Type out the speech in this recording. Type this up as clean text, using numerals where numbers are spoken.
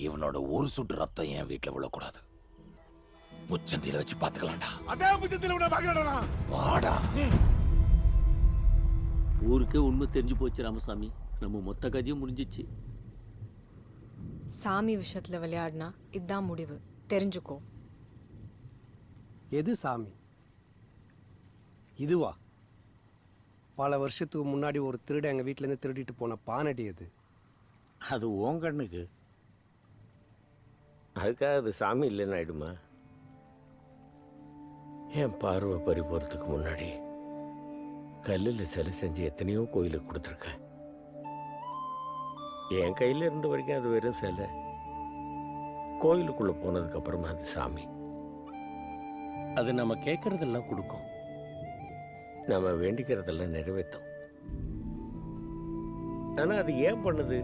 இவனோட ஒரு சுட்டு ரத்தம் என் வீட்டுல விழக்கூடாது. முச்சந்தில வச்சு பாத்துக்கலாம்டா. அதே முச்சந்தில உன்னை பாக்கறடா. வாடா. ஊருக்கே உண்மை தெரிஞ்சு போச்சு ராமசாமி. நம்ம மொத்த கதையும் முடிஞ்சிச்சு. சாமி விஷயத்துல விளையாடினா இதுதான் முடிவு, தெரிஞ்சுக்கோ. எது சாமி? இதுவா? பல வருஷத்துக்கு முன்னாடி ஒரு திருட எங்கள் வீட்டிலேருந்து திருடிட்டு போன பானடி அது. அது உன் கண்ணுக்கு, அதுக்காக அது சாமி இல்லைன்னு ஆயிடுமா? என் பார்வை பறி போகிறதுக்கு முன்னாடி கல்லில் சிலை செஞ்சு எத்தனையோ கோயிலுக்கு கொடுத்துருக்கேன். என் கையில் இருந்த வரைக்கும் அது வெறும் சிலை. கோயிலுக்குள்ளே போனதுக்கு அப்புறமா அது சாமி. அது நம்ம கேட்கறதெல்லாம் கொடுக்கும், நம்ம வேண்டிக்கிறதெல்லாம் நிறைவேற்றும். ஆனால் அது ஏன் பண்ணுது?